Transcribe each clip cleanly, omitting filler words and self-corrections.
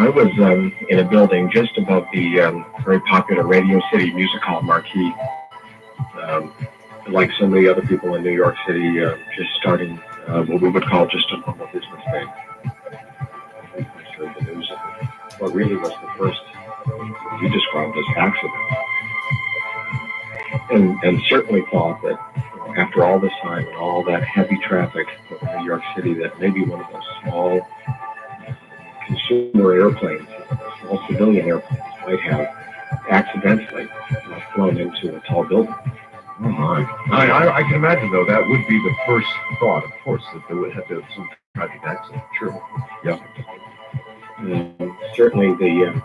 I was in a building just above the very popular Radio City Music Hall marquee. Um, like so many other people in New York City, just starting what we would call just a normal business day. I heard the news of what really was the first, you described as accident, and certainly thought that after all this time and all that heavy traffic in New York City, that maybe one of those small consumer airplanes, small civilian airplanes, might have accidentally flown into a tall building. Oh my! I can imagine though that would be the first thought, of course, that there would have to have some tragic accident. Sure. Yeah. Certainly, the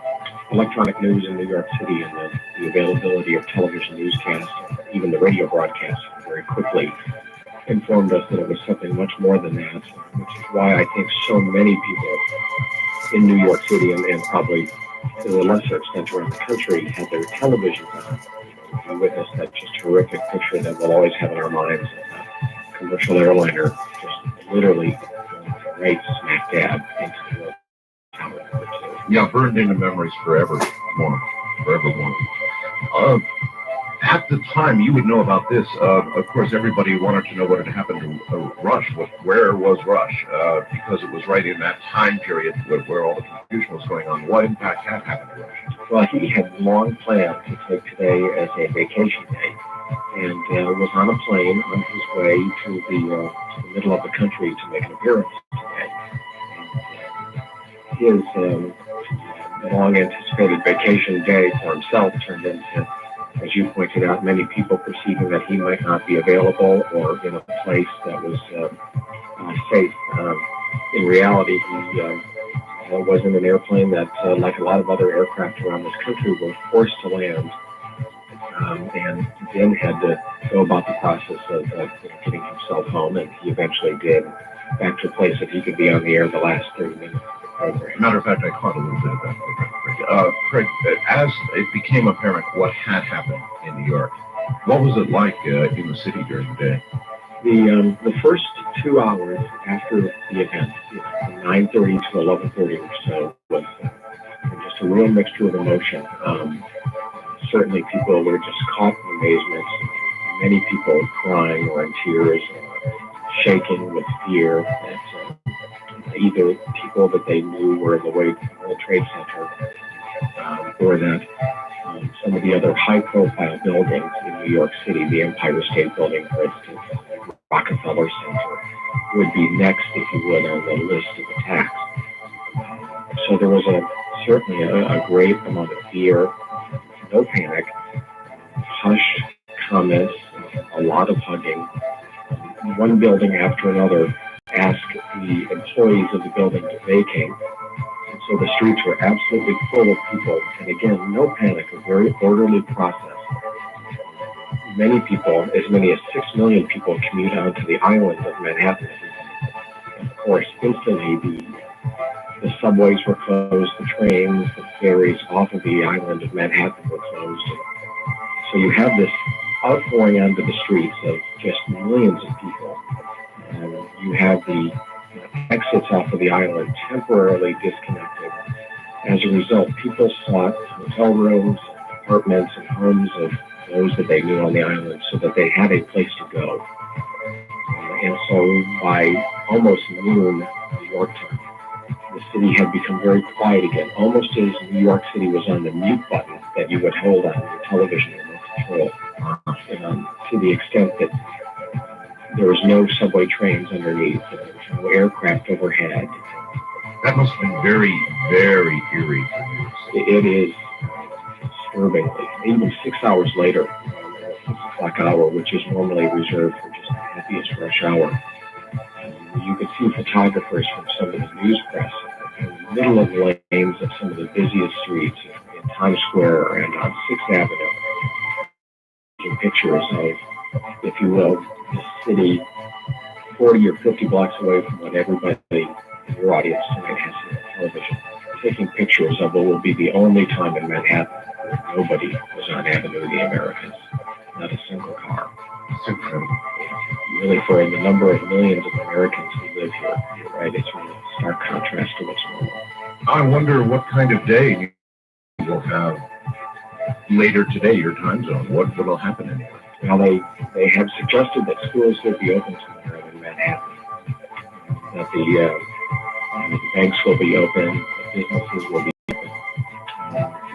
electronic news in New York City and the availability of television newscasts, even the radio broadcasts, very quickly informed us that it was something much more than that, which is why I think so many people in New York City and probably to a lesser extent around the country had their televisions on. We witnessed that just horrific picture that we'll always have in our minds of a commercial airliner just literally going right smack dab into the world tower. Yeah, burned into memories forever more. At the time, you would know about this. Of course, everybody wanted to know what had happened to Rush. Where was Rush? Because it was right in that time period where all the confusion was going on. What impact had happened to Rush? Well, he had long planned to take today as a vacation day, and was on a plane on his way to the middle of the country to make an appearance today. And his long-anticipated vacation day for himself turned into, as you pointed out, many people perceiving that he might not be available or in a place that was safe. In reality, he was in an airplane that, like a lot of other aircraft around this country, were forced to land, and then had to go about the process of getting himself home, and he eventually did, back to a place that he could be on the air the last 30 minutes of the program. Matter of fact, I caught a little bit of that program. Craig, as it became apparent what had happened in New York, what was it like in the city during the day? The first 2 hours after the event, from 9:30 to 11:30 or so, was just a real mixture of emotion. Certainly, people were just caught in amazement. Many people crying or in tears, or shaking with fear that either people that they knew were in the World Trade Center, or that some of the other high-profile buildings in New York City, the Empire State Building, for instance, Rockefeller Center, would be next, if you would, on the list of attacks. So there was certainly a great amount of fear, no panic, hushed comments, a lot of hugging. One building after another asked the employees of the building to vacate. And so the streets were absolutely full of people. And again, no panic, a very orderly process. Many people, as many as 6 million people, commute onto the island of Manhattan. Of course, instantly the subways were closed, the trains, the ferries off of the island of Manhattan were closed. So you have this outpouring onto the streets of just millions of people. And you have the exits off of the island temporarily disconnected. As a result, people sought hotel rooms, apartments, and homes of those that they knew on the island so that they had a place to go. And so by almost noon, New York time, the city had become very quiet again, almost as New York City was on the mute button that you would hold on your television remote control, to the extent that there was no subway trains underneath, there was no aircraft overhead. That must have been very, very eerie for New York City. It is disturbingly. Even 6 hours later, 6 o'clock hour, which is normally reserved for just the happiest rush hour, you could see photographers from some of the news press in the middle of the lanes of some of the busiest streets in Times Square and on 6th Avenue, taking pictures of, if you will, the city 40 or 50 blocks away from what everybody in your audience tonight has seen on television, taking pictures of what will be the only time in Manhattan where nobody was on Avenue of the Americas, not a single car. It's incredible. Really, for the number of millions of Americans who live here, you're right, it's really a stark contrast to what's normal. I wonder what kind of day you will have later today, your time zone. What will happen anyway? Well, they have suggested that schools will be open tomorrow in Manhattan, that the banks will be open, that businesses will be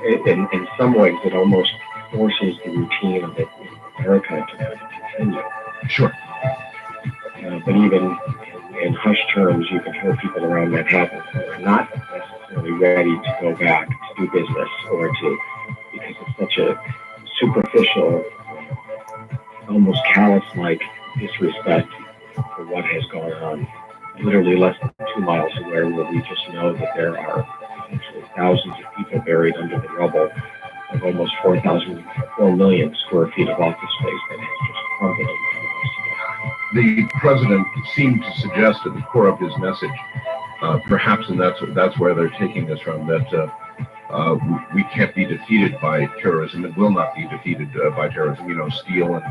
open. In some ways, it almost forces the routine of America to continue. Sure. But even in hushed terms, you can hear people around Manhattan who are not necessarily ready to go back to do business because it's such a superficial, almost callous-like disrespect for what has gone on literally less than 2 miles away, where we just know that there are potentially thousands of people buried under the rubble of almost 4 million square feet of office space that has just crumbled in front of us. The president seemed to suggest at the core of his message, perhaps, and that's where they're taking this from, that we can't be defeated by terrorism. It will not be defeated by terrorism. You know, steel and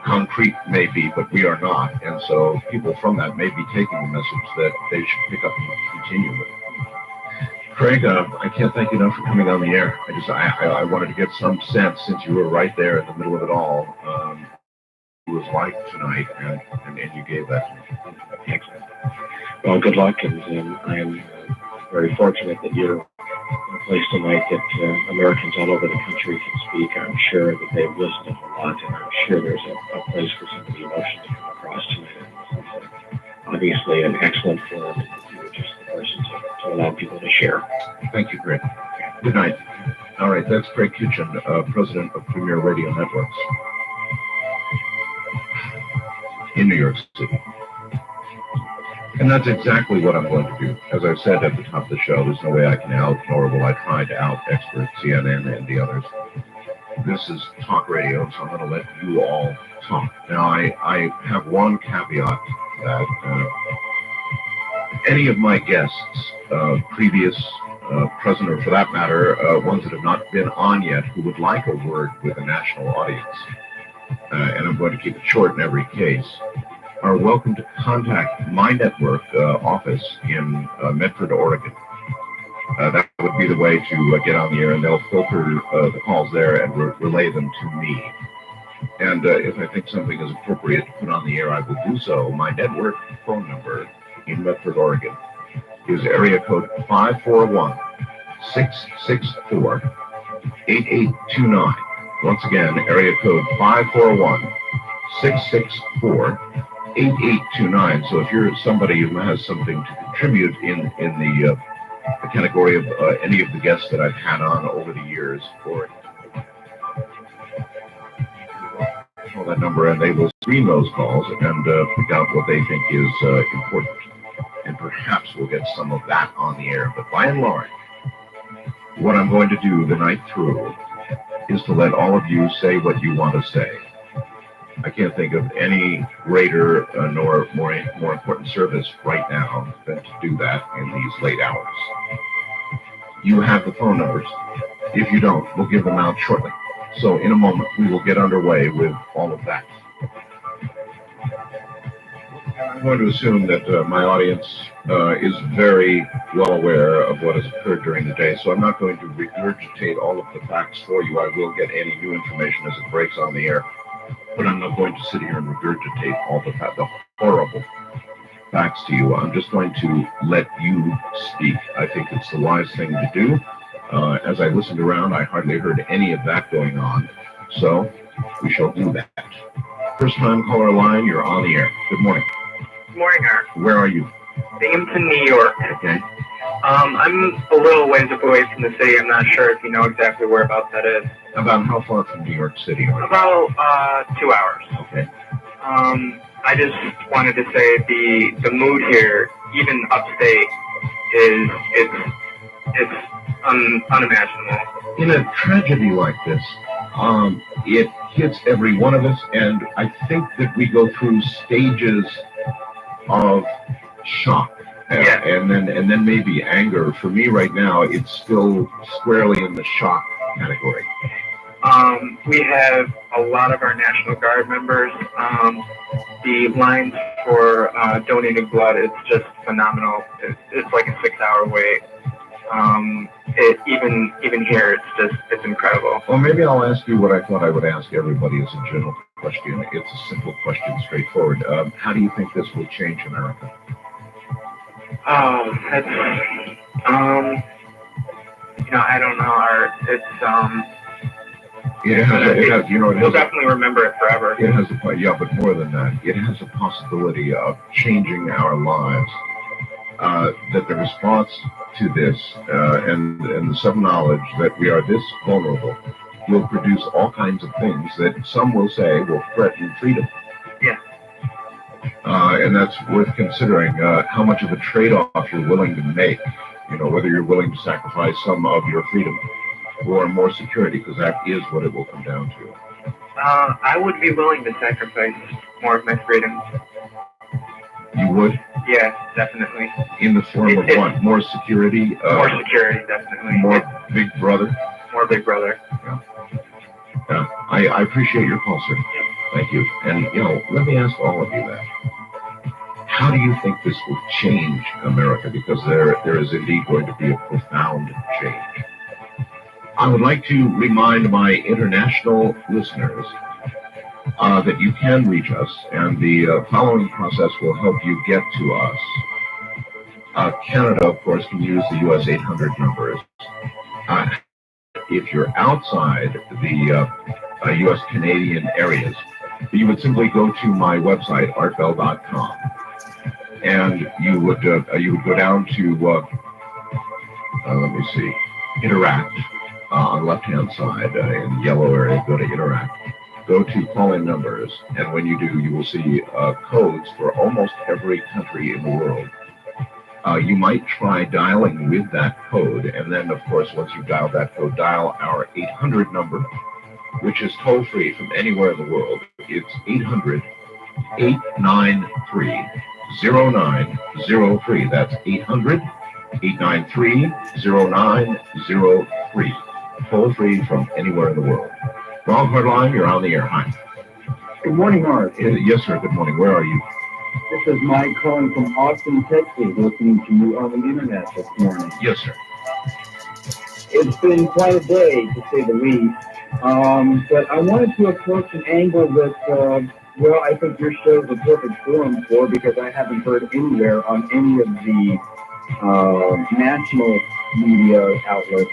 concrete may be, but we are not. And so people from that may be taking the message that they should pick up and continue with. Craig, I can't thank you enough for coming on the air. I wanted to get some sense, since you were right there in the middle of it all, it was like tonight, and you gave that to me. Excellent. Well, good luck, and I am very fortunate that you're in a place tonight that Americans all over the country can speak. I'm sure that they've listened a whole lot, and I'm sure there's a place for some of the emotion to come across tonight. It's obviously an excellent forum, and you're just the person to allow people to share. Thank you, Greg. Good night. All right, that's Craig Kitchen, president of Premier Radio Networks in New York City. And that's exactly what I'm going to do. As I said at the top of the show, there's no way I can out, nor will I try to out expert CNN and the others. This is talk radio, so I'm going to let you all talk. Now, I have one caveat that any of my guests, previous, present, or for that matter, ones that have not been on yet, who would like a word with a national audience, and I'm going to keep it short in every case, are welcome to contact my network office in Medford, Oregon. That would be the way to get on the air, and they'll filter the calls there and relay them to me. And if I think something is appropriate to put on the air, I will do so. My network phone number in Medford, Oregon is area code 541-664-8829. Once again, area code 541-664-8829. So if you're somebody who has something to contribute in the category of any of the guests that I've had on over the years, or call that number and they will screen those calls and pick out what they think is important. And perhaps we'll get some of that on the air. But by and large, what I'm going to do the night through is to let all of you say what you want to say. I can't think of any greater nor more important service right now than to do that in these late hours. You have the phone numbers. If you don't, we'll give them out shortly. So in a moment, we will get underway with all of that. I'm going to assume that my audience is very well aware of what has occurred during the day, so I'm not going to regurgitate all of the facts for you. I will get any new information as it breaks on the air, but I'm not going to sit here and regurgitate all the horrible facts to you. I'm just going to let you speak. I think it's the wise thing to do. As I listened around, I hardly heard any of that going on, so we shall do that. First time caller line, you're on the air. Good morning. Good morning, Art. Where are you? Binghamton, New York. Okay. I'm a little ways away from the city. I'm not sure if you know exactly whereabouts that is. About how far from New York City are you? About 2 hours. Okay. I just wanted to say the mood here, even upstate, it's unimaginable. In a tragedy like this, it hits every one of us, and I think that we go through stages of shock, and then maybe anger. For me right now, it's still squarely in the shock category. We have a lot of our National Guard members. The lines for donating blood is just phenomenal. It's like a 6-hour wait. Even here, it's incredible. Well, maybe I'll ask you what I thought I would ask everybody as a general question. It's a simple question, straightforward. How do you think this will change America? That's I don't know. We'll definitely remember it forever. It has but more than that, it has a possibility of changing our lives. That the response to this and the sudden knowledge that we are this vulnerable will produce all kinds of things that some will say will threaten freedom. Yeah. And that's worth considering how much of a trade-off you're willing to make. Whether you're willing to sacrifice some of your freedom or more security, because that is what it will come down to. I would be willing to sacrifice more of my freedom. You would? Yeah, definitely. In the form of what? More security? More security, definitely. More Big Brother? More Big Brother. Yeah. I appreciate your call, sir. Yeah. Thank you. And, let me ask all of you that. How do you think this will change America? Because there is indeed going to be a profound change. I would like to remind my international listeners that you can reach us, and the following process will help you get to us. Canada, of course, can use the US 800 numbers. If you're outside the US Canadian areas, you would simply go to my website, artbell.com, and you would go down to Interact on the left-hand side in the yellow area. Go to Interact. Go to call-in numbers, and when you do, you will see codes for almost every country in the world. You might try dialing with that code, and then, of course, once you've dialed that code, dial our 800 number, which is toll-free from anywhere in the world. It's 800-893-0903. That's 800-893-0903. Toll-free from anywhere in the world. Wrong hardline, you're on the air. Hi. Good morning, Mark. Yes, sir. Good morning. Where are you? This is Mike calling from Austin, Texas, listening to you on the internet this morning. Yes, sir. It's been quite a day, to say the least. But I wanted to approach an angle that, I think your show is a perfect forum for, because I haven't heard anywhere on any of the national media outlets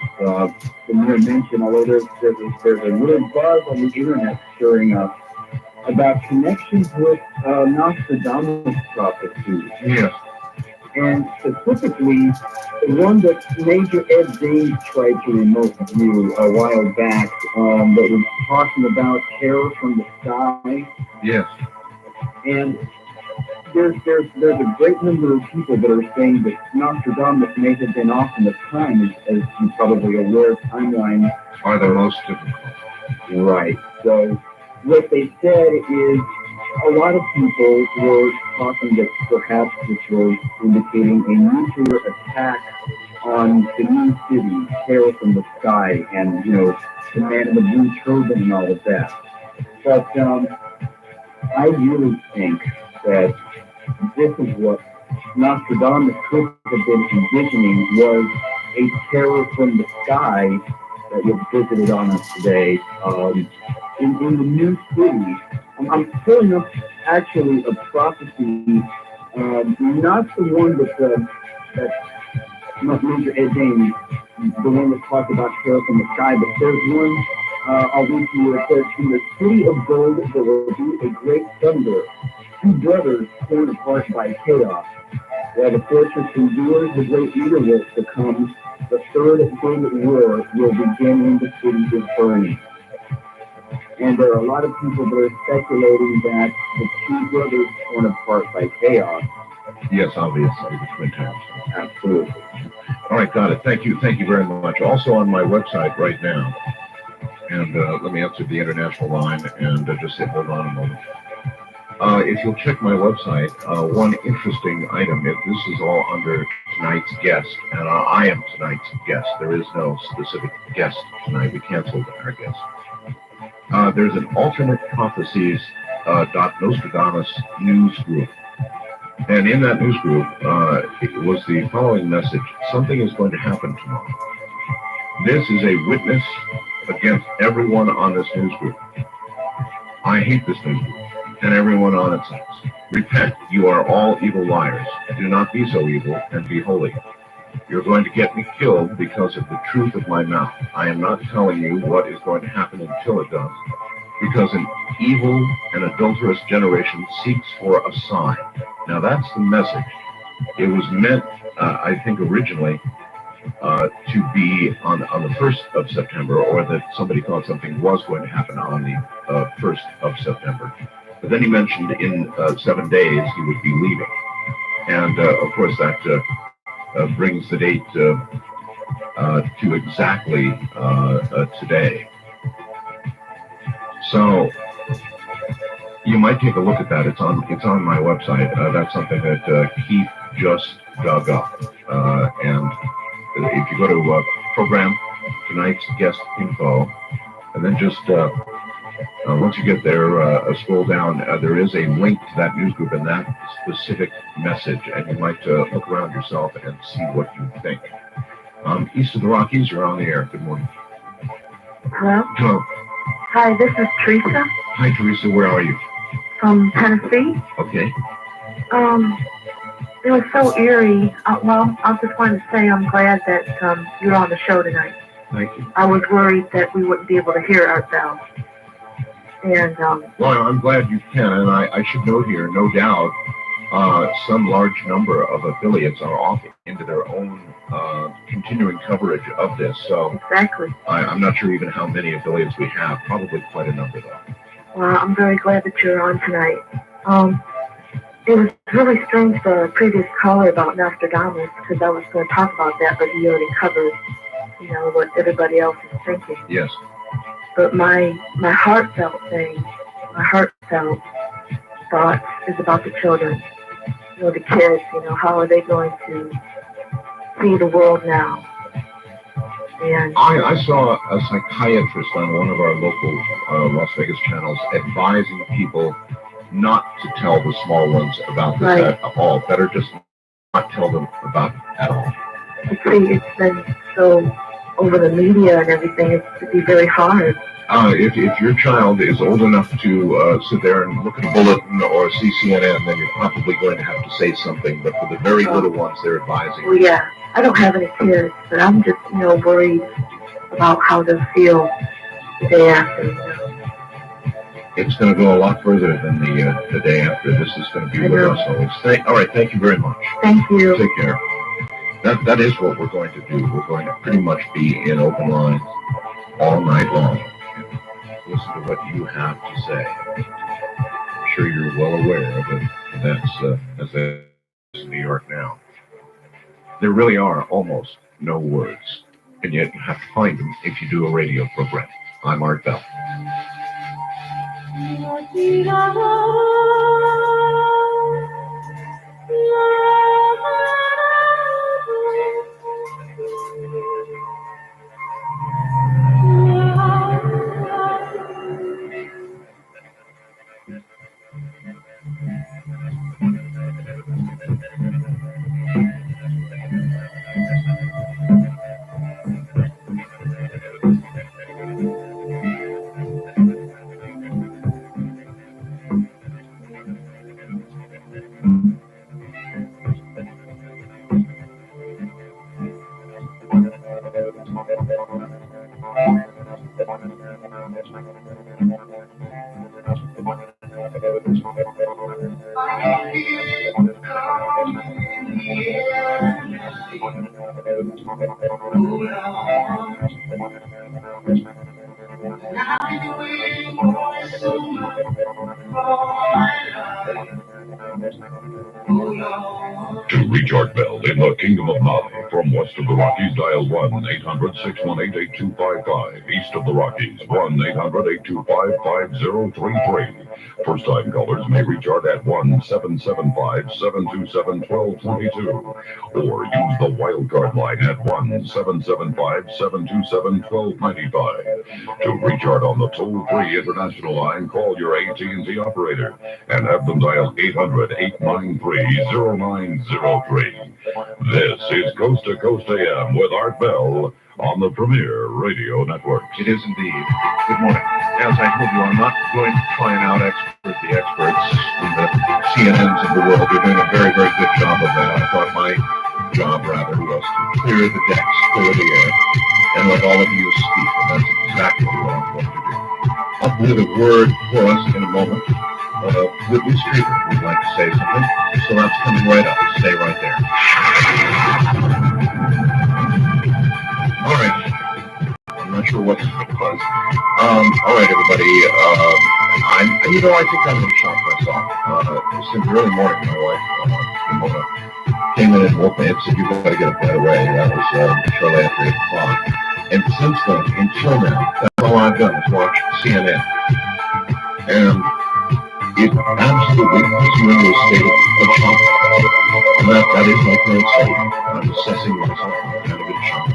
the mere mention, although there's a little buzz on the internet stirring up about connections with Nostradamus prophecies. Yes. And specifically, the one that Major Ed Dames tried to remote view a while back, that was talking about terror from the sky. Yes. And there's a great number of people that are saying that Nostradamus may have been off in the time, as you're probably aware, timelines Are the most difficult. Right. So what they said is a lot of people were talking that perhaps this was indicating a nuclear attack on the new city, terror from the sky, and, the man in the blue turban and all of that. But I really think that this is what Nostradamus could have been envisioning, was a terror from the sky that was visited on us today in the new city. I'm pulling up actually a prophecy, not the one that Major Ed Dames, the one that talked about terror from the sky, but there's one I'll read to you. It says, "In the city of gold there will be a great thunder, two brothers torn apart by chaos. While the fortress endures, the great leader will succumb. The third great war will begin when the city is burning." And there are a lot of people that are speculating that the two brothers torn apart by chaos. Yes, obviously, the Twin Towers. Absolutely. All right, got it. Thank you. Thank you very much. Also on my website right now, and let me answer the international line and just say, hold on a moment. If you'll check my website, one interesting item, if this is all under tonight's guest, and I am tonight's guest. There is no specific guest tonight. We canceled our guest. There's an alternate prophecies Nostradamus news group. And in that news group, it was the following message: something is going to happen tomorrow. This is a witness against everyone on this news group. I hate this news group and everyone on its sites. Repent, you are all evil liars. Do not be so evil and be holy. You're going to get me killed because of the truth of my mouth. I am not telling you what is going to happen until it does, because an evil and adulterous generation seeks for a sign. Now that's the message. It was meant, I think originally, to be on the 1st of September, or that somebody thought something was going to happen on the 1st of September. But then he mentioned in 7 days he would be leaving. And of course that brings the date to exactly today. So you might take a look at that. It's on my website. That's something that Keith just dug up. And if you go to program tonight's guest info, and then just once you get there, scroll down. There is a link to that news group and that specific message, and you might look around yourself and see what you think. East of the Rockies, you're on the air. Good morning. Hello? Hello. Hi, this is Teresa Hi, Teresa. Where are you? from Tennessee. Okay. It was so eerie. Well, I just wanted to say I'm glad that you're on the show tonight. Thank you. I was worried that we wouldn't be able to hear ourselves. And, Well, I'm glad you can, and I should note here, no doubt, some large number of affiliates are off into their own continuing coverage of this. So exactly. I'm not sure even how many affiliates we have. Probably quite a number, though. Well, I'm very glad that you're on tonight. It was really strange, the previous caller about Nostradamus, because I was going to talk about that, but he already covered, what everybody else is thinking. Yes. But my heartfelt thing, my heartfelt thought is about the children. The kids, how are they going to see the world now? And I saw a psychiatrist on one of our local Las Vegas channels advising people not to tell the small ones about this Right. at all. Better just not tell them about it at all. it's been so over the media and everything, it'd be very hard. If your child is old enough to sit there and look at a bulletin or see CNN, then you're probably going to have to say something. But for the very little ones, they're advising. Well, yeah, I don't have any kids, but I'm just, worried about how they'll feel the day after. It's going to go a lot further than the day after. This is going to be I with know. us always. All right, thank you very much. Thank you. Take care. That is what we're going to do. We're going to pretty much be in open lines all night long. Listen to what you have to say. I'm sure you're well aware of it. That's in New York now. There really are almost no words, and yet you have to find them if you do a radio program. I'm Art Bell. To reach Art Bell in the Kingdom of Maui, from west of the Rockies, dial 1-800-618-8255. East of the Rockies, 1-800-825-5033. First-time callers may recharge at 1-775-727-1222 or use the wildcard line at 1-775-727-1295. To recharge on the toll-free international line, call your AT&T operator and have them dial 800-893-0903. This is Coast to Coast AM with Art Bell on the Premier Radio Network. It is indeed. Good morning. As I told you, I'm not going to try and out-expert the experts in the CNNs of the world. They're doing a very, very good job of that. I thought my job, rather, was to clear the decks, clear the air, and let all of you speak, and that's exactly what I'm going to do. I'll put a word for us in a moment. Whitley Strieber would like to say something, so that's coming right up. Stay right there. All right. I'm not sure what this was. All right, everybody. I think I'm in shock myself. Since early morning, my wife, Mona, came in and woke me and said, "You got to get up right away." That was shortly after 8 o'clock. And since then, until now, that's all I've done is watch CNN. And it absolutely puts me into a state of shock. And that is my current state. I'm assessing myself. I'm kind of in shock.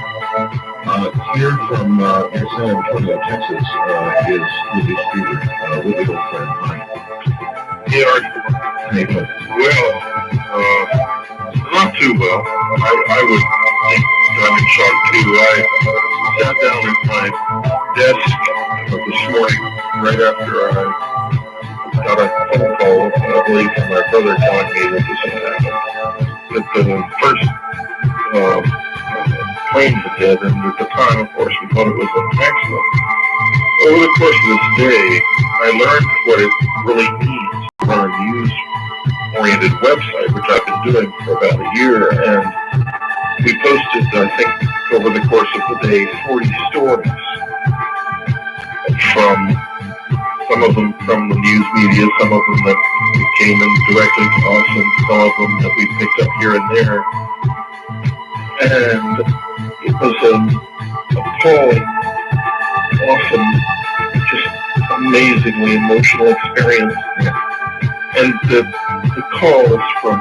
Here from near San Antonio, Texas, is Whitley Strieber, Whitley, old friend. Hi. Yeah, Hey, good. well, not too well. I would think I'm in shock too. I sat down at my desk this morning right after I got a phone call, I believe, from my brother telling me that this had happened. That the first plane had hit, and at the time, of course, we thought it was an accident. Over the course of this day, I learned what it really means to run a news-oriented website, which I've been doing for about a year, and we posted, I think, over the course of the day, 40 stories from some of them from the news media, some of them that came in directly to us, and some of them that we picked up here and there. And it was an appalling, often just amazingly emotional experience. And the calls from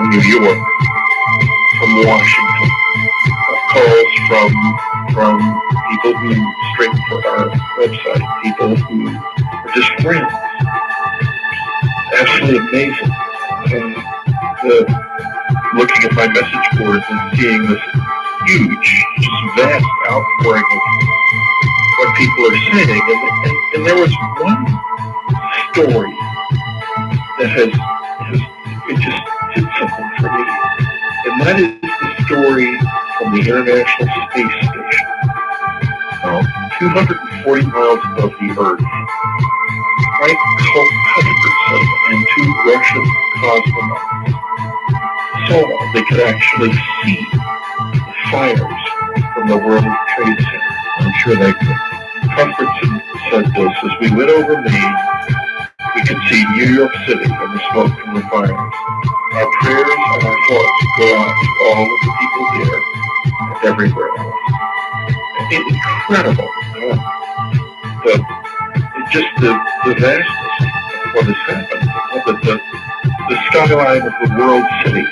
New York, from Washington, calls from people who straight for our website, people who are just friends. Absolutely amazing. And looking at my message boards and seeing this huge, just vast outpouring of what people are saying. And there was one story that it just did something for me. And that is the story from the International Space Station. 240 miles above the Earth, Frank Hutchinson and two Russian cosmonauts saw they could actually see the fires from the World Trade Center. I'm sure they could. Cuthbertson said this: as we went over Maine, we could see New York City and the smoke from the fires. Our prayers and our thoughts go out to all of the people here and everywhere else. Incredible. The vastness of what has happened. The skyline of the world city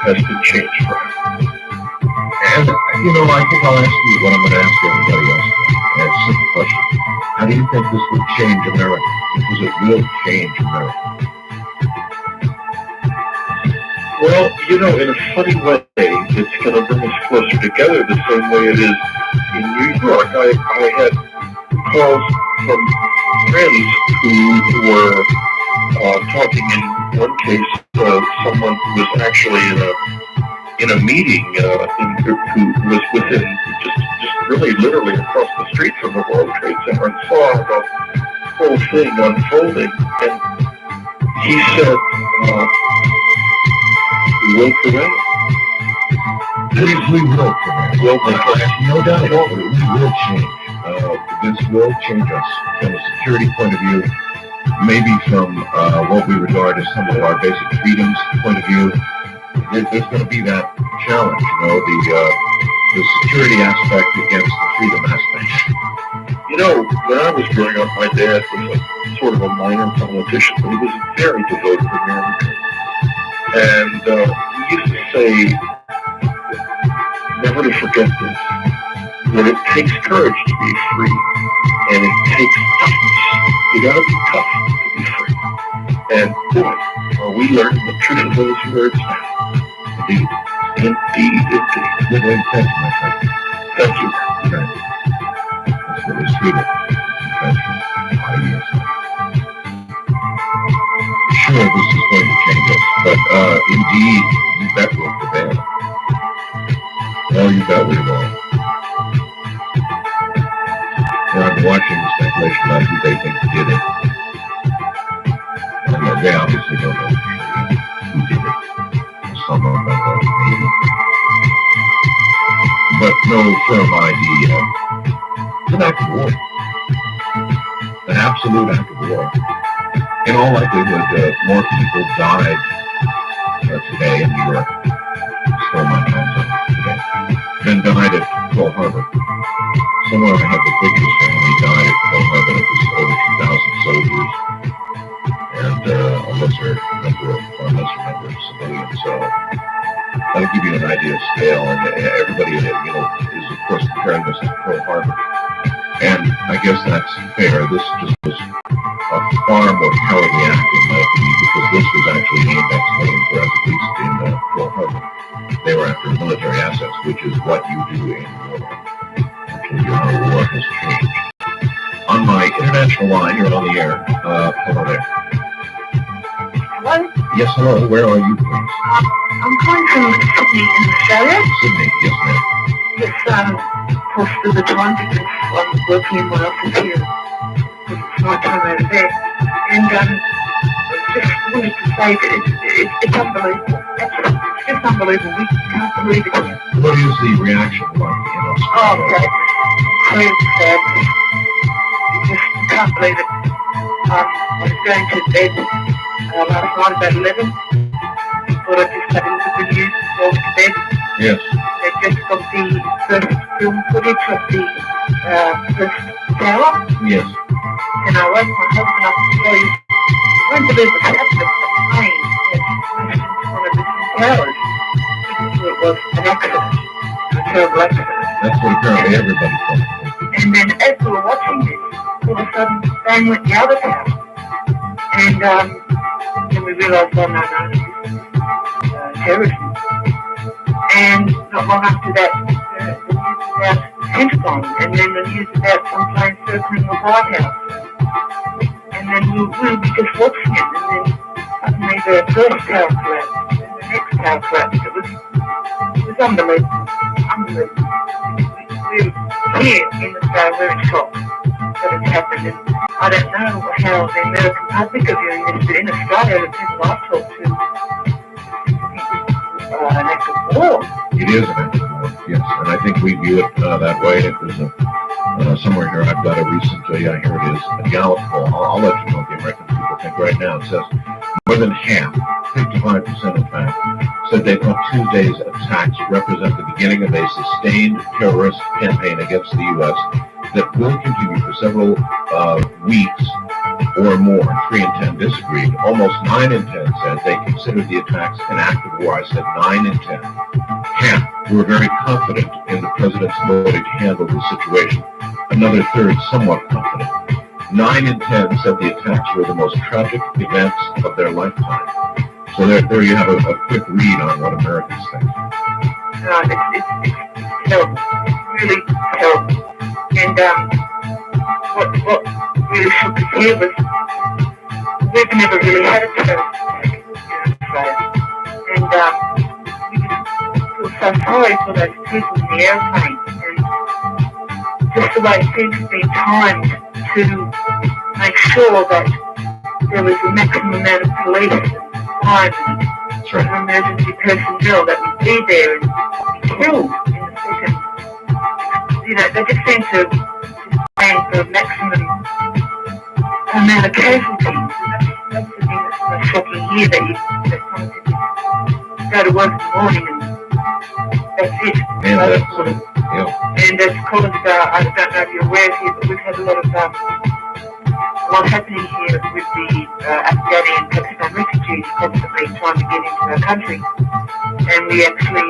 has been changed forever. And, I think I'll ask you what I'm going to ask everybody else. And it's a simple question. How do you think this will change America? Because it will change America. Well, in a funny way, it's going to bring us closer together the same way it is in New York. I had calls from friends who were talking, in one case, someone who was actually in a meeting who was within just really literally across the street from the World Trade Center and saw the whole thing unfolding. And he said, we will prevent it. We will prevent it. No doubt about it. We will change. This will change us from a security point of view, maybe from what we regard as some of our basic freedoms point of view. There's going to be that challenge, the security aspect against the freedom aspect. When I was growing up, my dad was a sort of a minor politician, but he was very devoted to America. And he used to say, never to forget this, that it takes courage to be free, and it takes toughness. You gotta be tough to be free. And boy, are we learning the truth of those words now. Indeed. Indeed. Good way to say it, my friend. Thank you. Right. That's what was sweet. Ideas. Sure, this is going to change us, but indeed, you bet we'll prevail. Oh, you bet we will. I've been watching the speculation about who they think did it. And they obviously don't know who did it. Some of them maybe. But no firm idea. It's an act of war. An absolute act of war. In all likelihood, more people died today in New York. Still my time zone today. Than died at Pearl Harbor. Somewhere I have the biggest family died at Pearl Harbor. It was over 2,000 soldiers and a lesser number of civilians. So that'll give you an idea of scale. And everybody, is of course comparing this to Pearl Harbor. And I guess that's fair. This just was a far more cowardly act, in my opinion, because this was actually aimed at civilians, whereas at least in Pearl Harbor, they were after military assets, which is what you do in war. Your war has changed. On my international line, you're on the air. Hello there. Hello? Yes, hello. Where are you, please? I'm calling from Sydney in Australia. Sydney. Yes, ma'am. It's, of course, there's a time difference. I'm working in my office here. It's my time over there. And I just wanted to say that it's unbelievable. It's just unbelievable. We can't believe it here. What is the reaction like in Australia? Oh, okay. Incredibly sad. You just can't believe it. I was going to bed last night about 11. Thought I'd just have a look at the news before to bed. Yes. They just got the first film footage of the first tower. Yes. And I woke my husband up to tell you, you won't believe what's happened. The plane had crashed into one of the two towers. It was an accident. A terrible accident. That's what apparently everybody thought. And then as we were watching this, all of a sudden, bang went the other tower. And then we realised, oh no, this is terrorism. And not long after that, the news about Pentagon, and then the news about some planes circling the White House. And then we were just watching it, and then suddenly the first tower collapsed, and the next tower collapsed. It was unbelievable. Unbelievable. We're here in Australia, we're in shock that it's happened. And I don't know how the American public are viewing this, but in Australia, the people I've talked to, an act of war. It is an act of war, yes. And I think we view it that way. It was somewhere here, I've got a recent, here it is, a Gallup poll. I'll let you know what the American people think right now. It says more than half, 55% in fact, said they thought Tuesday's attacks represent the beginning of a sustained terrorist campaign against the U.S. that will continue for several weeks or more. 3 in 10 disagreed. Almost 9 in 10 said they considered the attacks an act of war. I said 9 in 10. Half were very confident in the president's ability to handle the situation. Another third somewhat confident. 9 in 10 said the attacks were the most tragic events of their lifetime. So there you have a quick read on what Americans think. It's terrible. It's really terrible. And what really shook us here was we've never really had a terrorist attack in Australia. And we just feel so sorry for those people in the airplane. And just the way things have been timed to make sure that there was a maximum amount of police and firemen and emergency personnel that would be there and be killed in a second. You know, they just seem to plan for a maximum amount of casualties. And that's the thing that's most shocking here, that someone can just go to work in the morning and that's it. And And as colleagues, I don't know if you're aware here, but we've had a lot of what's happening here with the Afghani and Pakistan refugees constantly trying to get into our country. And we actually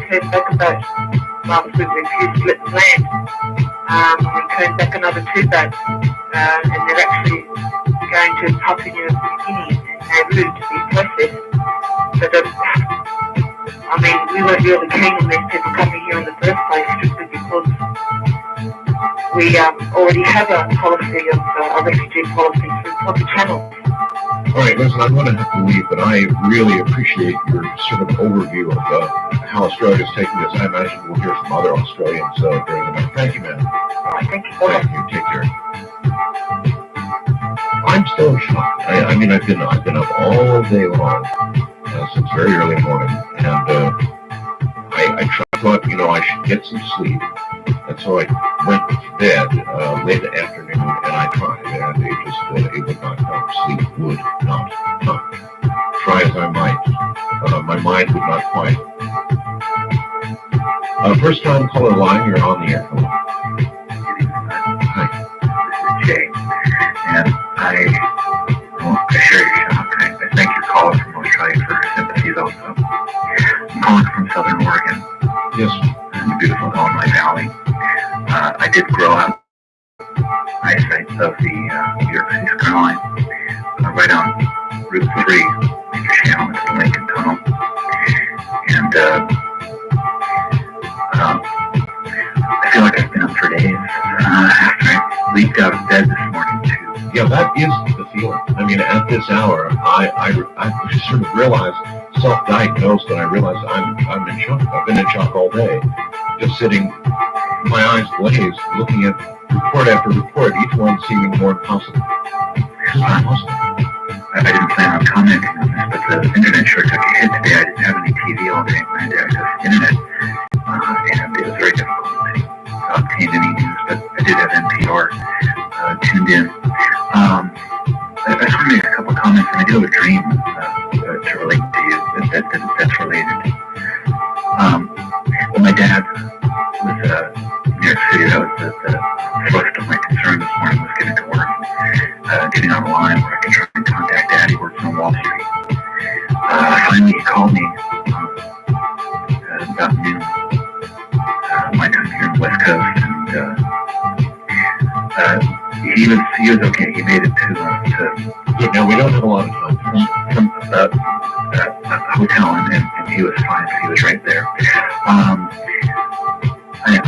heard back about last week with few split land. We turned back another 2 boats, and they're actually going to Papua New Guinea and Nauru to be processed. So that, I mean, we weren't really keen on these people coming here in the first place, strictly because we already have a policy of a refugee policy through proper channels. All right, listen, I'm going to have to leave, but I really appreciate your sort of overview of how Australia's taking this. I imagine we'll hear from other Australians during the night. Thank you, man. All right, thank you. Thank you. Take care. I'm still in shock. I mean, I've been up all day long since very early in the morning, and I thought, I should get some sleep, and so I went to bed late in the afternoon, and I tried, and it would not come. Sleep would not come. Try as I might, my mind would not quite. First time caller line, you're on the air. Hi. This is Jay, and I share your shock. I thank your caller from Australia for her sympathies also. I'm calling from Southern Oregon. Yes. In the beautiful Illinois Valley. I did grow up eyesight of the New York City skyline, right on Route 3, major channel, it's the Lincoln Tunnel. And I feel like I've been up for days after I leaped out of bed this morning too. Yeah, that is the feeling. I mean, at this hour, I sort of realized, self-diagnosed, and I realized I'm in shock. I've been in shock all day, just sitting, my eyes glazed, looking at report after report, each one seeming more impossible. I didn't plan on commenting on this, but the internet sure took a hit today. I didn't have any TV all day. I had to access the internet, and it was very difficult to obtain any news, but I did have NPR tuned in. I just want to make a couple of comments, and I do have a dream to relate to you that's related. Well, my dad was in New York City. That was the first of my concern this morning, was getting to work, getting on the line where I could try and contact Dad. He works on Wall Street. Finally, he called me about noon, my time here on the West Coast, and he was okay. He made it to Good, now we don't have a lot of time. some hotel, and he was fine. He was right there.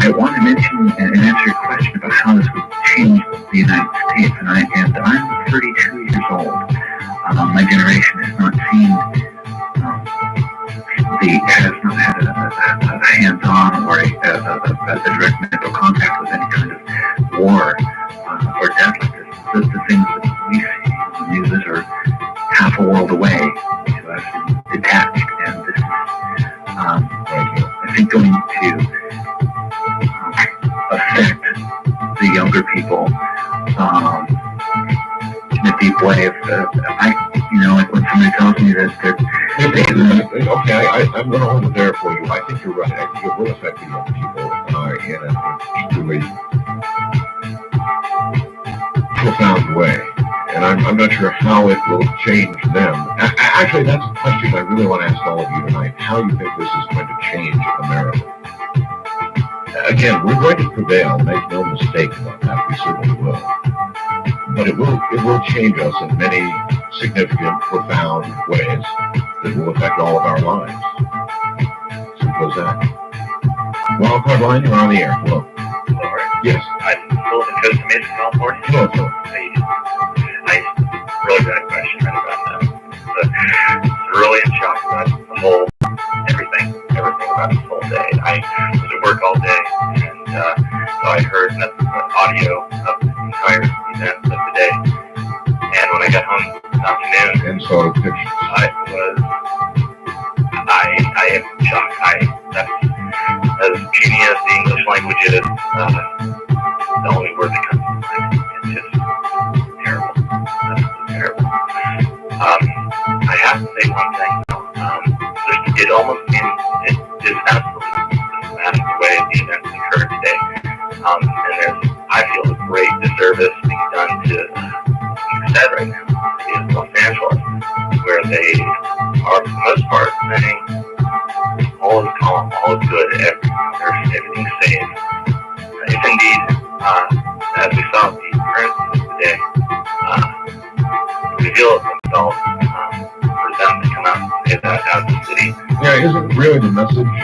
I want to mention and answer your question about how this would change the United States, and I'm 32 years old. My generation has not seen has not had a hands-on or a direct mental contact with any kind of war or death like this. The things that we see on the news are half a world away to us and detached, and this is, I think, going to affect the younger people in a deep way. Like when somebody tells me that I'm going to hold it there for you. I think you're right. I think it will affect the young people in a truly profound way. And I'm not sure how it will change them. Actually, that's a question I really want to ask all of you tonight. How you think this is going to change America? Again, we're going to prevail. Make no mistake about that. We certainly will. But it will change us in many significant, profound ways that will affect all of our lives. Simple as that. Well, card line, you're on the air. Hello. Hello. Yes. I'm Philip in Costa Mesa, California. Hello, Philip. I really got a question right about that. So, really in shock about the whole everything about this whole day. I was at work all day, and so I heard the audio of the entire event of the day. And when I got home this afternoon, And so pictures. I am in shock. That's as puny as the English language is, the only word that comes to mind. It's just terrible. Absolutely terrible. I have to say one thing though. It almost seems it is absolutely systematic the way the events occurred today. And I feel a great disservice being done to said right now, the city of Los Angeles, where they are, for the most part, saying all is calm, all is good, everything's safe. If indeed, as we saw the occurrences today, reveal themselves, for them to come out and say that out of the city. Yeah, isn't really the message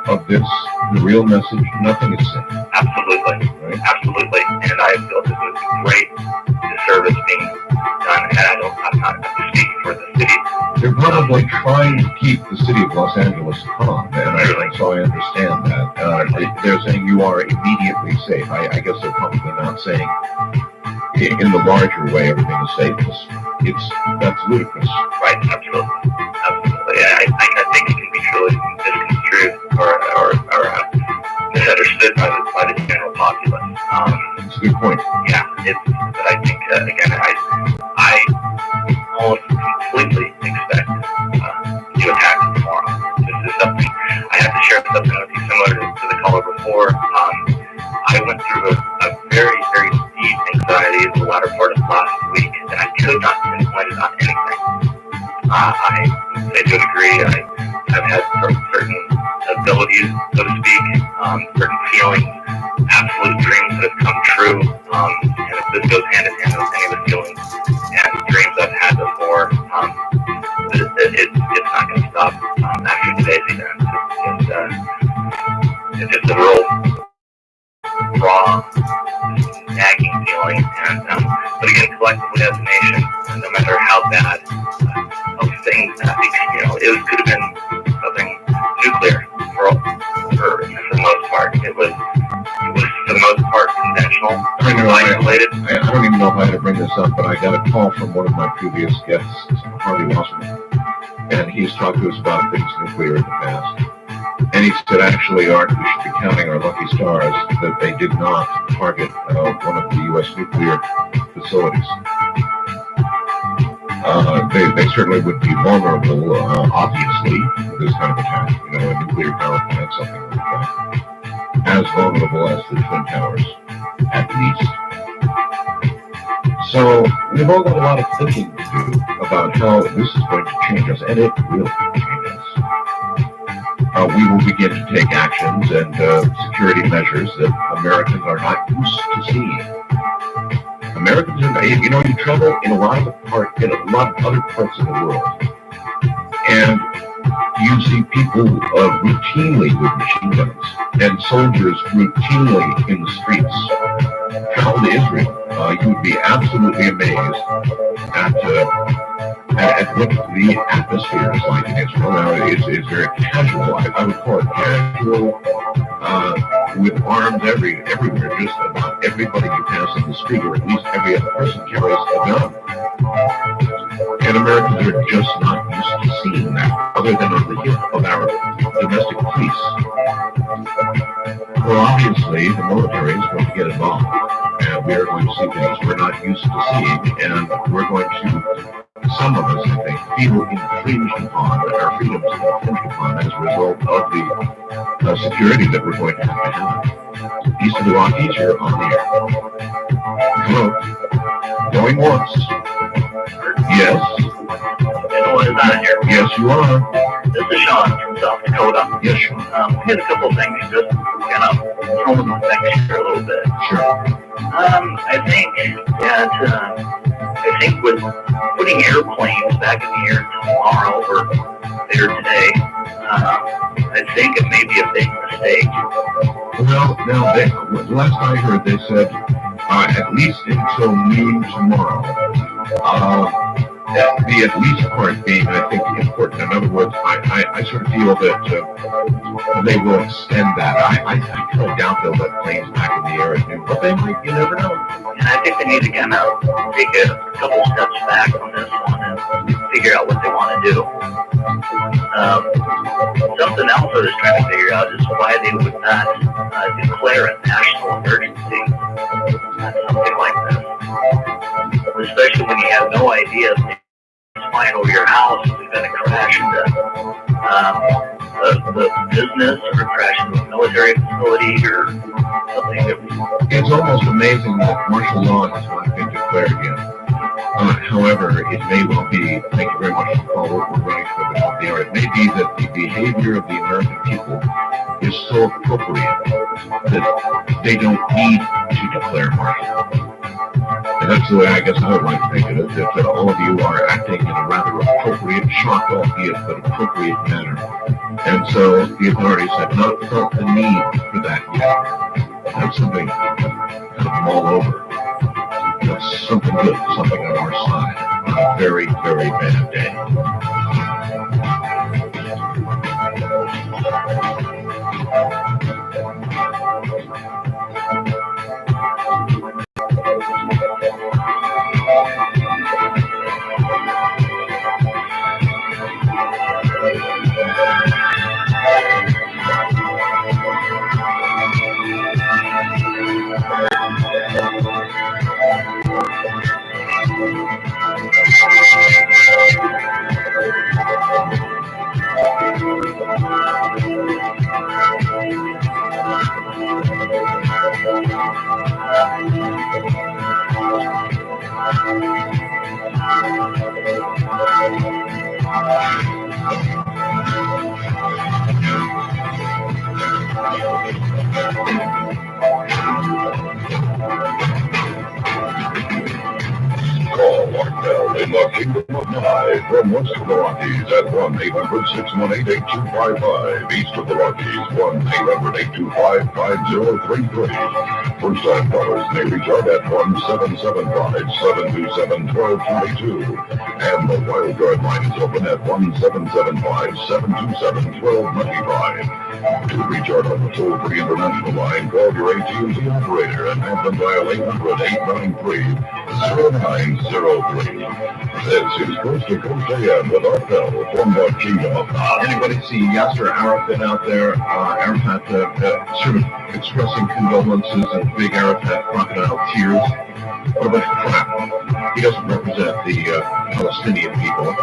of this, the real message, nothing is safe? Absolutely, Right. Absolutely. And I feel this was a great disservice being done, and I'm not speaking for the city. They're probably trying to keep the city of Los Angeles calm, and so I understand that. They're saying you are immediately safe. I guess they're probably not saying in the larger way everything is safe. That's ludicrous. Right, absolutely. I think it can be truly misconstrued or misunderstood by the general populace. That's a good point. Yeah, but I think, again, I almost completely expect to attack tomorrow. This is something, I have to share something with you similar to the caller before. I went through a very, very deep anxiety in the latter part of last week, and I could not pinpoint it on anything. I would say to a degree, I've had certain abilities, so to speak, certain feelings, absolute dreams that have come true, and if this goes hand in hand with any of the feelings and dreams I've had before, it's not going to stop after today's event. It's just a real raw, nagging feeling, and but again, collectively as a nation, no matter how bad of things, it could have been something nuclear for the most part. It was for the most part conventional, isolated. I don't even know if I had to bring this up, but I got a call from one of my previous guests, Harvey Wasserman, and he's talked to us about things nuclear in the past. And he said, actually, Art, we should be counting our lucky stars that they did not target one of the U.S. nuclear facilities. They certainly would be vulnerable, obviously, to this kind of attack. A nuclear power plant, something like that. As vulnerable as the Twin Towers, at least. So we've all got a lot of thinking to do about how this is going to change us, and it will change us. We will begin to take actions and security measures that Americans are not used to seeing. Americans are, you travel in a lot of other parts of the world, and you see people routinely with machine guns and soldiers routinely in the streets. Travel to Israel, you would be absolutely amazed at what the atmosphere is like in Israel. Now, it's very casual. I would call it casual, with arms everywhere. Just about everybody you pass in the street, or at least every other person carries a gun. And Americans are just not used to seeing that, other than on the hip of our domestic police. Well, obviously, the military is going to get involved, and we are going to see things we're not used to seeing, and we're going to, some of us, I think, feel infringed upon, our freedoms infringed upon as a result of the security that we're going to have. East of the Rockies, you're on the air. Hello. Going once. Yes. Anyone is on here? Yes, you are. This is Sean from South Dakota. Yes, Sean. I had a couple of things just kind of throw in the mix here a little bit. Sure. I think with putting airplanes back in the air tomorrow or later today, I think it may be a big mistake. Well, now, last I heard, they said at least until noon tomorrow. The at least part being, I think, important. In other words, I sort of feel that they will extend that. I kind of doubt they'll let planes back in the air at noon, but they might. You never know. And I think they need to kind of take a couple steps back on this one and figure out what they want to do. Something else I was trying to figure out is why they would not declare a national emergency on something like this. Especially when you have no idea if it's flying over your house, if it's going to crash into the business or crash into a military facility or something. It's almost amazing that martial law has not been declared yet. However, it may well be, thank you very much for the call, we're running for the top of the hour. It may be that the behavior of the American people is so appropriate that they don't need to declare martial law. And that's the way I guess I would like to think of it, that all of you are acting in a rather appropriate, shock albeit, but appropriate manner. And so the authorities have not felt the need for that yet. That's something kind of all over. That's something good, something on our side on a very, very bad day. Call Martel in the Kingdom of Nye from west of the Rockies at 1-800-618-8255. East of the Rockies, 1-800-825-5033. First-time callers may recharge at 1-775-727-1222. And the wild card line is open at 1-775-727-1295. To recharge on the toll-free international line, call your AT&T operator and have them dial 800-893-0903. This is Coast to Coast AM with Arpel from the Kingdom of Nye. Anybody see Yasser Arafat out there? Arafat sort of expressing condolences and big Arafat crocodile tears. What about crap? He doesn't represent the Palestinian people.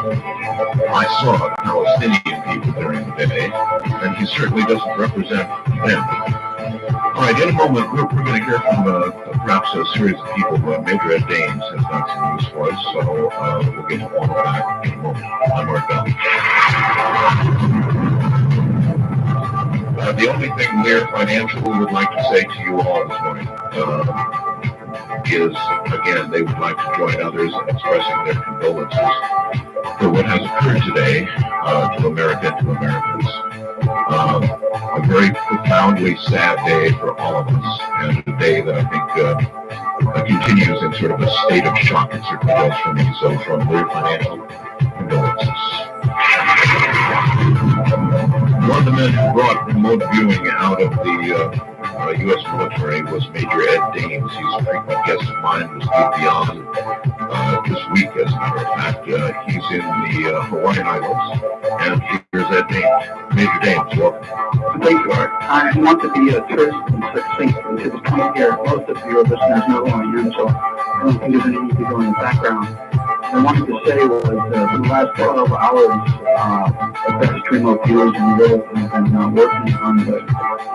I saw Palestinian people during the day, and he certainly doesn't represent them. All right, in a moment, we're going to hear from perhaps a series of people. Major Ed Dames has got some news for us, so we'll get to all of that in a moment. I'm Mark Bell. The only thing Lear Financial would like to say to you all this morning is, again, they would like to join others in expressing their condolences for what has occurred today to America and to Americans. A very profoundly sad day for all of us, and a day that I think continues in sort of a state of shock. It certainly does for me. So from Lear Financial, condolences. One of the men who brought remote viewing out of the U.S. military was Major Ed Dames. He's a frequent guest of mine. Was due beyond this week, as a matter of fact. He's in the Hawaiian Islands, and here's Ed Dames. Major Dames, welcome. Thank you, Art. I want to be terse and succinct and to the point here. Most of your listeners know who I am, so I don't think there's any need to go in the background. What I wanted to say was for the last 12 hours, best remote viewers in the world have been working on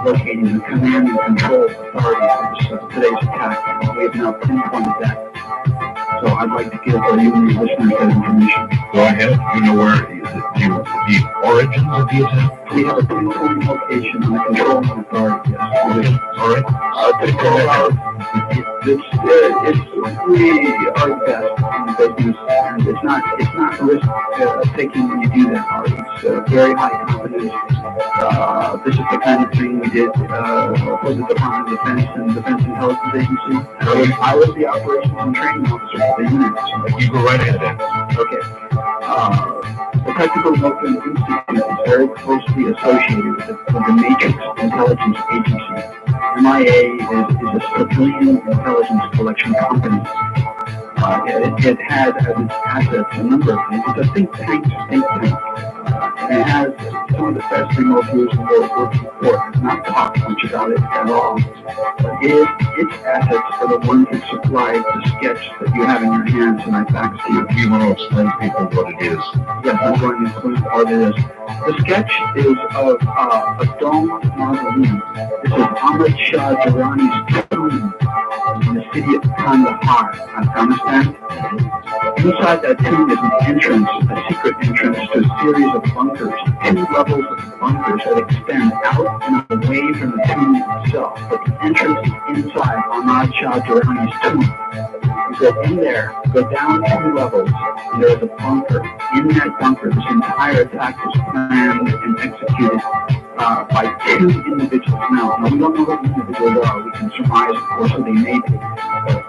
locating the command and control authority for today's attack. We have now pinpointed that. So I'd like to give you and your listeners that information. Go ahead. You know where the origins of the attack? We have a pinpoint location on the control authority. Yes. All right. We are the best in the business, and it's not risk taking when you do that, Marty. It's very high confidence. This is the kind of thing we did for the Department of Defense and Defense Intelligence Agency. I was the operations and training officer for the unit. You go right ahead, Ed. Okay. The Technical Military Institute is very closely associated with the Matrix Intelligence Agency. MIA is a civilian intelligence collection company. It has as its assets a number of things. It's a think tank. And it has some of the best remote viewers in the world working for it. It's not talk much about it at all. But its assets are the ones that supply the sketch that you have in your hands, and I fax to you. Do you want to explain to people what it is? Yes, I'm going to explain what it is. The sketch is of a domed mausoleum. This is Ahmad Shah Durrani's tomb in the city city of Kandahar, Afghanistan. Inside that tomb is an entrance, a secret entrance to a series of bunkers, 2 levels of bunkers that extend out and away from the tomb itself. But the entrance is inside Ahmad Shah Durrani's tomb. You go in there, go down 2 levels, and there is a bunker. In that bunker, this entire attack was planned and executed by 2 individuals. Now, we don't know what the individuals are. We can surmise, of course, who they may be,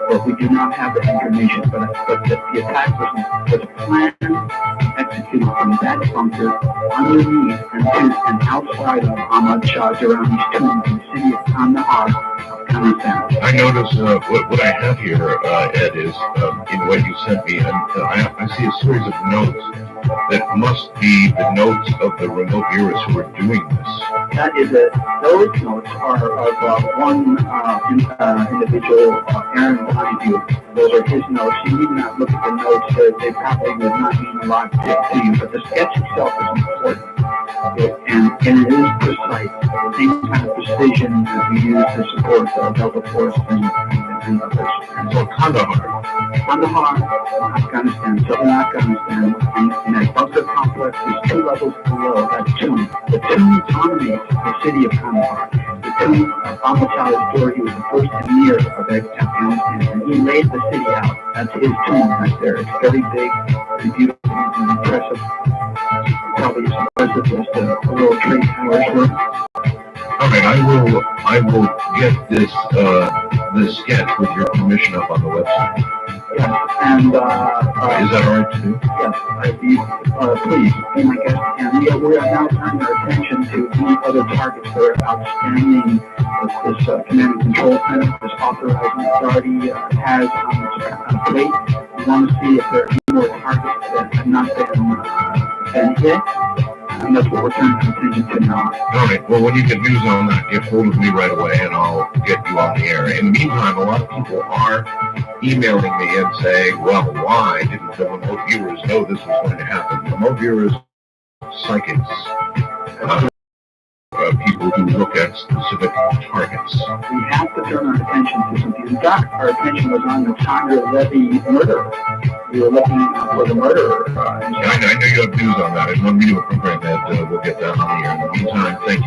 but we do not have that information. But the attack was planned and executed from that bunker underneath and outside of Ahmad Shah Durrani's tomb in the city of Kandahar, Afghanistan. I notice what I have here, Ed, is in what you sent me, and I see a series of notes that must be the notes of the remote viewers who are doing this. That is those notes are of one individual, Aaron Donahue. Those are his notes. You need not look at the notes. They probably would not mean a lot to you, but the sketch itself is important. And it is precise, the same kind of precision that we use to support Delta Force and others. And So Kandahar, Afghanistan, southern Afghanistan, in a bunker complex is 2 levels below that tomb. The tomb dominates the city of Kandahar. The tomb of Ahmad Shah Durrani was the first emir of Afghanistan, and he laid the city out. That's his tomb right there. It's very big, very beautiful, and impressive. Probably as impressive as the World Trade Towers were. all right, I will get this sketch with your permission up on the website. Yes, and Is that all right to do? yes, please be my guest. And we are now turning our attention to any other targets that are outstanding that this command and control center, this authorizing authority has on its plate. We want to see if there are any more targets that have not been hit. And that's what we're turning our attention to now. All right, well, when you get news on that, get hold of me right away, and I'll get you on the air. In the meantime, a lot of people are emailing me and saying, well, why didn't the remote viewers know this was going to happen? Remote viewers, psychics, people who look at specific targets. We have to turn our attention to something. In fact, our attention was on the Chandra Levy murder. We were looking for the murderer. I know you have news on that. In one video program that we'll get that on the air. In the meantime, thank you